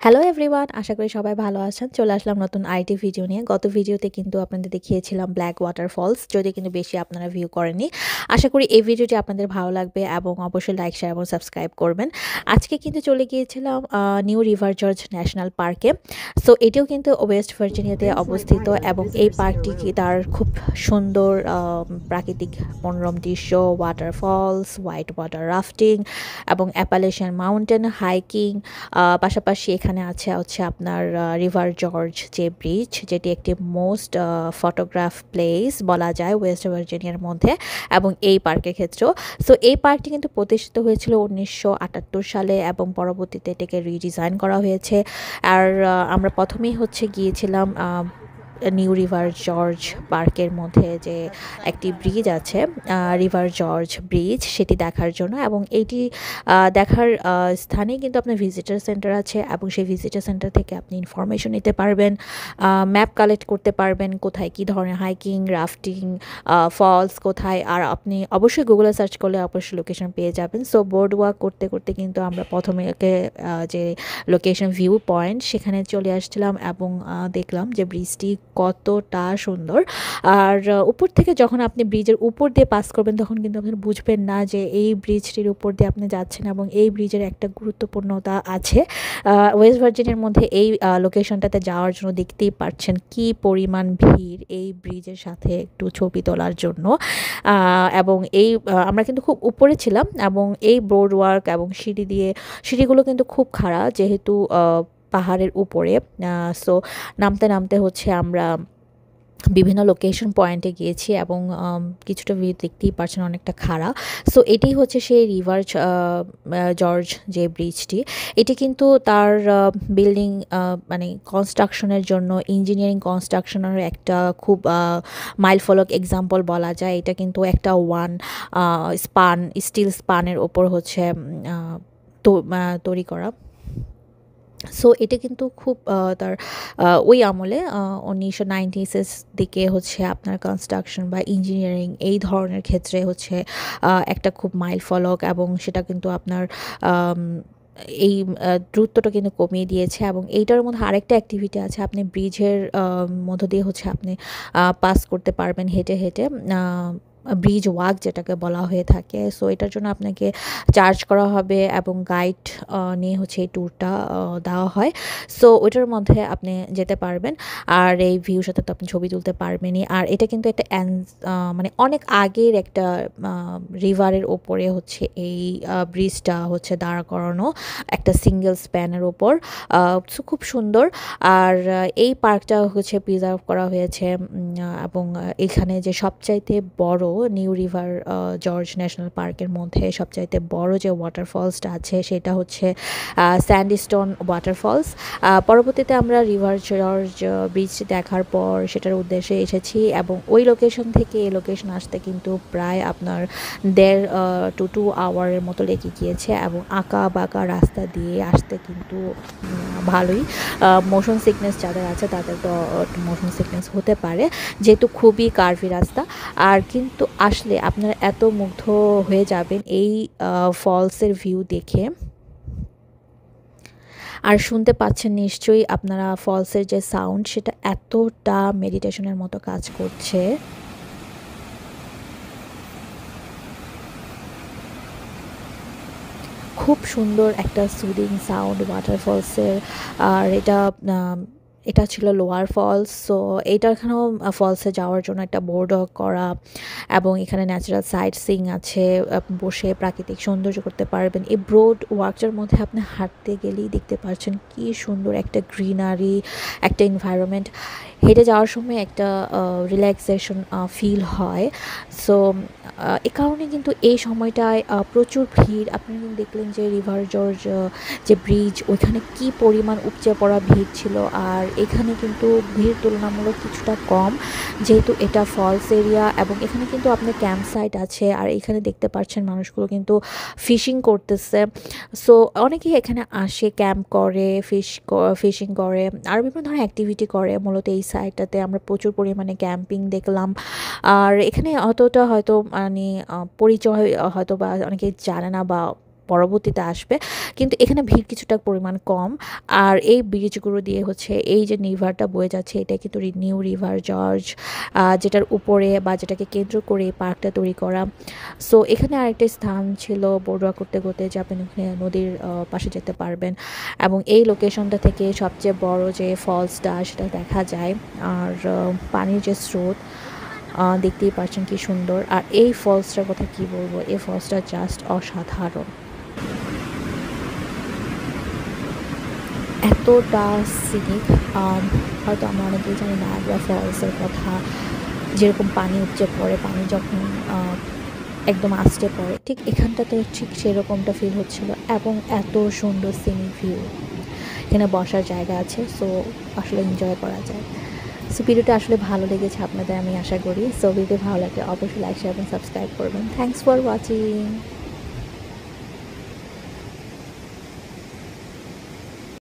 Hello everyone, আশা করি সবাই ভালো আছেন। চলে আসলাম নতুন আইটি ভিডিও নিয়ে। গত ভিডিওতে কিন্তু আপনাদের দেখিয়েছিলাম ব্ল্যাক ওয়াটারফলস, যদি কিন্তু বেশি আপনারা ভিউ করেননি। আশা করি এই ভিডিওটি আপনাদের ভালো লাগবে এবং অবশ্যই লাইক, শেয়ার এবং সাবস্ক্রাইব করবেন। আজকে কিন্তু চলে গিয়েছিলাম নিউ রিভার জর্জ ন্যাশনাল পার্কে। সো এটিও কিন্তু ওয়েস্ট ভার্জিনিয়াতে In flight অবস্থিত pilot এবং এই business পার্কটি কি airline. তার খুব সুন্দর প্রাকৃতিক মনোরম দৃশ্য, ওয়াটারফলস, হোয়াইট ওয়াটার রাফটিং এবং অ্যাপালেশিয়ান মাউন্টেন হাইকিং। পাশাপাশি এখানে হচ্ছে আপনার রিভার জর্জ যে ব্রিজ, যেটি একটি মোস্ট ফটোগ্রাফ প্লেস বলা যায় ওয়েস্ট ভার্জিনিয়ার মধ্যে এবং এই পার্কের ক্ষেত্রেও। সো এই পার্কটি কিন্তু প্রতিষ্ঠিত হয়েছিল 1978 সালে এবং পরবর্তীতে এটাকে রিডিজাইন করা হয়েছে। আর আমরা প্রথমেই গিয়েছিলাম নিউ রিভার জর্জ পার্কের মধ্যে যে একটি ব্রিজ আছে, রিভার জর্জ ব্রিজ, সেটি দেখার জন্য। এবং এইটি দেখার স্থানে কিন্তু আপনার ভিজিটার সেন্টার আছে এবং সেই ভিজিটার সেন্টার থেকে আপনি ইনফরমেশন নিতে পারবেন, ম্যাপ কালেক্ট করতে পারবেন কোথায় কী ধরনের হাইকিং, রাফটিং, ফলস কোথায়। আর আপনি অবশ্যই গুগলে সার্চ করলে অবশ্যই লোকেশন পেয়ে যাবেন। সো বোর্ড ওয়াক করতে করতে কিন্তু আমরা প্রথমে যে লোকেশন ভিউ পয়েন্ট সেখানে চলে আসছিলাম এবং দেখলাম যে ব্রিজটি কতটা সুন্দর। আর উপর থেকে যখন আপনি ব্রিজের উপর দিয়ে পাস করবেন তখন কিন্তু আপনি বুঝবেন না যে এই ব্রিজটির উপর দিয়ে আপনি যাচ্ছেন। এবং এই ব্রিজের একটা গুরুত্বপূর্ণতা আছে ওয়েস্ট ভার্জিনিয়ার মধ্যে। এই লোকেশনটাতে যাওয়ার জন্য দেখতেই পাচ্ছেন কি পরিমাণ ভিড় এই ব্রিজের সাথে একটু ছবি তোলার জন্য। এবং আমরা কিন্তু খুব উপরে ছিলাম এবং এই বোর্ড ওয়ার্ক এবং সিঁড়িগুলো কিন্তু খুব খাড়া, যেহেতু পাহাড়ের উপরে। সো নামতে নামতে আমরা বিভিন্ন লোকেশন পয়েন্টে গিয়েছি এবং কিছুটা ভিউ দেখতেই পাচ্ছেন অনেকটা খাড়া। সো এটি হচ্ছে সেই রিভার জর্জ যে ব্রিজটি। এটি কিন্তু তার বিল্ডিং মানে কনস্ট্রাকশনের জন্য, ইঞ্জিনিয়ারিং কনস্ট্রাকশনের একটা খুব মাইলফলক এক্সাম্পল বলা যায়। এটা কিন্তু একটা স্টিল স্পানের ওপর তৈরি করা। সো এটা কিন্তু খুব তার ওই আমলে 1990s দিকে আপনার কনস্ট্রাকশন বা ইঞ্জিনিয়ারিং এই ধরনের ক্ষেত্রে একটা খুব মাইল ফলক। এবং সেটা কিন্তু আপনার এই দ্রুতটা কিন্তু কমিয়ে দিয়েছে। এবং এইটার মধ্যে আরেকটা অ্যাক্টিভিটি আছে, আপনি ব্রিজের মধ্য দিয়ে আপনি পাস করতে পারবেন হেঁটে হেঁটে, ব্রিজ ওয়াক যেটাকে বলা হয়ে থাকে। সো এটার জন্য আপনাকে চার্জ করা হবে এবং গাইড নিয়ে এই ট্যুরটা দেওয়া হয়। সো ওইটার মধ্যে আপনি যেতে পারবেন। আর এই ভিউর সাথে তো আপনি ছবি তুলতে পারবেনই। আর এটা কিন্তু একটা মানে অনেক আগের একটা রিভারের ওপরে এই ব্রিজটা দাঁড় করানো, একটা সিঙ্গেল স্প্যানের ওপর। সো খুব সুন্দর। আর এই পার্কটা প্রিজার্ভ করা হয়েছে এবং এখানে যে সবচাইতে বড় নিউ রিভার জর্জ ন্যাশনাল পার্কের মধ্যে সবচাইতে বড় যে ওয়াটারফলসটা আছে সেটা স্যান্ডস্টোন ওয়াটারফলস। পরবর্তীতে আমরা রিভার জর্জ ব্রিজ দেখার পর সেটার উদ্দেশ্যে এসেছি এবং ওই লোকেশন থেকে এই লোকেশন আসতে কিন্তু প্রায় আপনার 1.5 to 2 আওয়ারের মতো লেগে গিয়েছে। এবং আঁকা বাঁকা রাস্তা দিয়ে আসতে কিন্তু ভালোই, মোশন সিকনেস যাদের আছে তাদের তো মোশন সিকনেস হতে পারে, যেহেতু খুবই কার্ভি রাস্তা। আর কিন্তু আসলে আপনারা এত মুগ্ধ হয়ে যাবেন এই ফলসের ভিউ দেখে। আর শুনতে পাচ্ছেন নিশ্চয়ই আপনারা ফলসের যে সাউন্ড, সেটা এতটা মেডিটেশনের মতো কাজ করছে। খুব সুন্দর একটা সুদিং সাউন্ড ওয়াটারফলসের। আর এটা ছিল লোয়ার ফলস। সো এখানেও ফলসে যাওয়ার জন্য একটা বোর্ড করা এবং এখানে ন্যাচারাল সাইট সিইং আছে, বসে প্রাকৃতিক সৌন্দর্য করতে পারবেন। এই ব্রড ওয়াকটার মধ্যে আপনি হাঁটতে গেলেই দেখতে পাচ্ছেন কি সুন্দর একটা গ্রিনারি, একটা এনভায়রনমেন্ট। হেঁটে যাওয়ার সময় একটা রিল্যাক্সেশন ফিল হয়। সো এ কারণে কিন্তু এই সময়টায় প্রচুর ভিড়। আপনারা কিন্তু দেখলেন যে রিভার জর্জ যে ব্রিজ, ওইখানে কি পরিমাণ উপচে পড়া ভিড় ছিল। আর এখানে কিন্তু ভিড় তুলনামূলক কিছুটা কম, যেহেতু এটা ফলস এরিয়া। এবং এখানে কিন্তু আপনার ক্যাম্প সাইট আছে। আর এখানে দেখতে পাচ্ছেন মানুষগুলো কিন্তু ফিশিং করতেছে। সো অনেকেই এখানে আসে, ক্যাম্প করে, ফিশিং করে, আর বিভিন্ন ধরনের অ্যাক্টিভিটি করে। মূলত এই সাইটটাতে আমরা প্রচুর পরিমাণে ক্যাম্পিং দেখলাম। আর এখানে অতটা হয়তো মানে পরিচয় হয়তো বা অনেকে জানে না বা পরবর্তীতে আসবে, কিন্তু এখানে ভিড় কিছুটা পরিমাণ কম। আর এই ব্রিজগুলো দিয়ে হচ্ছে এই যে রিভারটা বয়ে যাচ্ছে, এটা কিন্তু নিউ রিভার জর্জ, যেটার উপরে বা যেটাকে কেন্দ্র করে এই পার্কটা তৈরি করা। সো এখানে আরেকটা স্থান ছিল বড়ুয়া করতে করতে যে আপনি ওখানে নদীর পাশে যেতে পারবেন, এবং এই লোকেশনটা থেকে সবচেয়ে বড় যে ফলসটা সেটা দেখা যায়। আর পানির যে স্রোত দেখতেই পাচ্ছেন কি সুন্দর। আর এই ফলসটার কথা কি বলবো, এই ফলসটা জাস্ট অসাধারণ, এতটা সিনিক। হয়তো আমরা অনেকেই জানি নায়াগ্রা ফলসের কথা, যেরকম পানি উপচে পড়ে, পানি যখন একদম আস্তে পড়ে, ঠিক এখানটাতে ঠিক সেরকমটা ফিল হচ্ছিল, এবং এত সুন্দর সিনিক ভিউ। এখানে বসার জায়গা আছে, সো আসলে এনজয় করা যায়। সো ভিডিওটা আসলে ভালো লেগেছে আপনাদের আমি আশা করি। সো ভিডিও ভালো লাগলে অবশ্যই লাইক শেয়ার এবং সাবস্ক্রাইব করবেন। Thanks for watching.